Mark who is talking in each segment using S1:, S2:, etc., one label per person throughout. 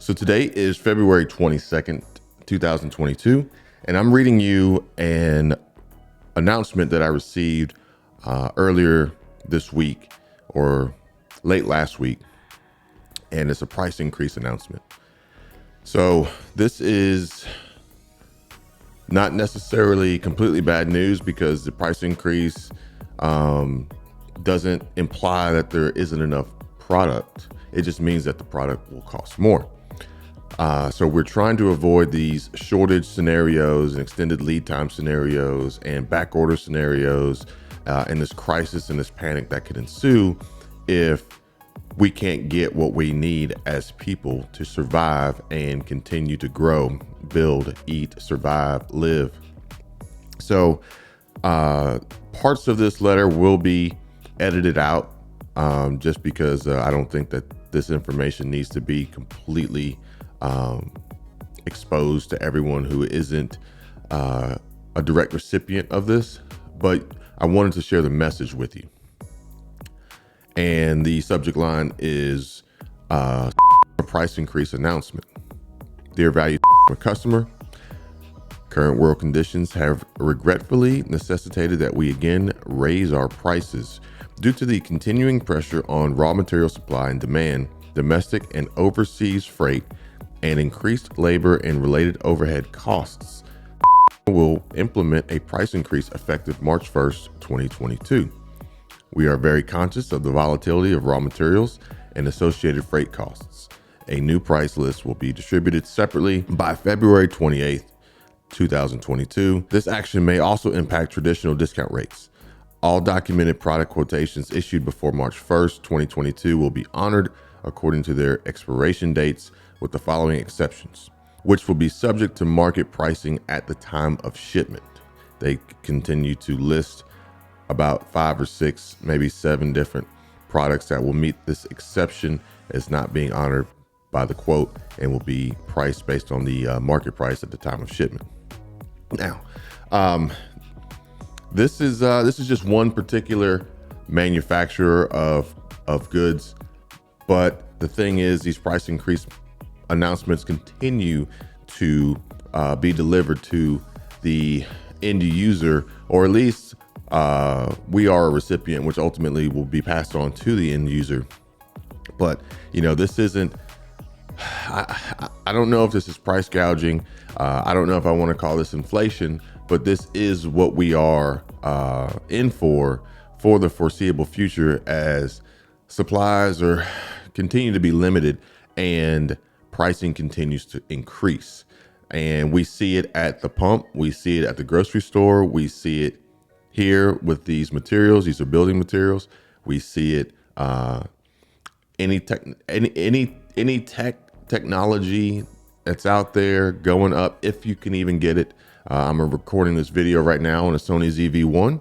S1: So today is February 22nd, 2022, and I'm reading you an announcement that I received earlier this week or late last week, and it's a price increase announcement. So this is not necessarily completely bad news because the price increase doesn't imply that there isn't enough product. It just means that the product will cost more. So we're trying to avoid these shortage scenarios and extended lead time scenarios and back order scenarios and this crisis and this panic that could ensue if we can't get what we need as people to survive and continue to grow, build, eat, survive, live. So parts of this letter will be edited out just because I don't think that this information needs to be completely exposed to everyone who isn't a direct recipient of this, but I wanted to share the message with you. And the subject line is a price increase announcement. Dear valued customer, current world conditions have regretfully necessitated that we again raise our prices due to the continuing pressure on raw material supply and demand, domestic and overseas freight, and increased labor and related overhead costs. Will implement a price increase effective March 1st, 2022. We are very conscious of the volatility of raw materials and associated freight costs. A new price list will be distributed separately by February 28th, 2022. This action may also impact traditional discount rates. All documented product quotations issued before March 1st, 2022 will be honored according to their expiration dates, with the following exceptions, which will be subject to market pricing at the time of shipment. They continue to list about 5 or 6, maybe 7 different products that will meet this exception as not being honored by the quote and will be priced based on the market price at the time of shipment. Now, this is just one particular manufacturer of goods, but the thing is, these price increase announcements continue to be delivered to the end user, or at least we are a recipient, which ultimately will be passed on to the end user. But this isn't, I don't know if this is price gouging. I don't know if I want to call this inflation, but this is what we are in for the foreseeable future, as supplies are continue to be limited and pricing continues to increase. And we see it at the pump, we see it at the grocery store, we see it here with these materials. These are building materials. We see it any technology that's out there going up, if you can even get it. I'm recording this video right now on a Sony ZV-1,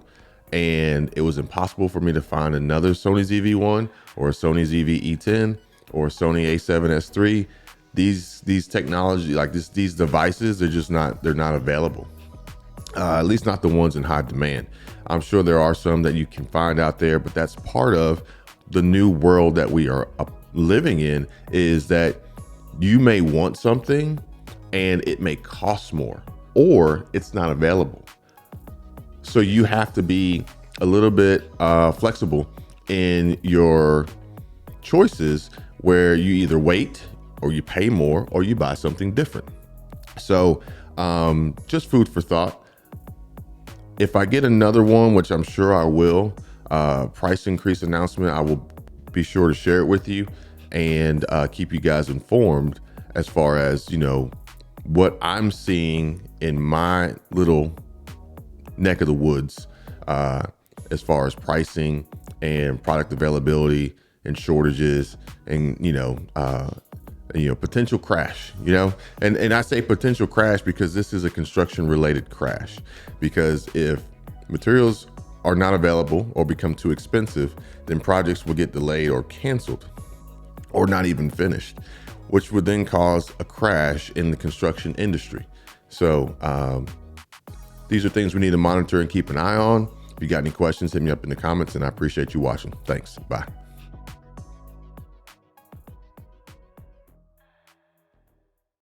S1: and it was impossible for me to find another Sony ZV-1 or a Sony ZV-E10 or a Sony A7S III. These technology, like these devices, they're not available. At least not the ones in high demand. I'm sure there are some that you can find out there, but that's part of the new world that we are living in, is that you may want something and it may cost more, or it's not available. So you have to be a little bit flexible in your choices, where you either wait or you pay more or you buy something different. So just food for thought. If I get another one, which I'm sure I will, price increase announcement, I will be sure to share it with you and keep you guys informed as far as, what I'm seeing in my little neck of the woods as far as pricing and product availability and shortages and, potential crash, and I say potential crash because this is a construction related crash, because if materials are not available or become too expensive, then projects will get delayed or canceled or not even finished, which would then cause a crash in the construction industry. So these are things we need to monitor and keep an eye on. If you got any questions, hit me up in the comments, and I appreciate you watching. Thanks. Bye.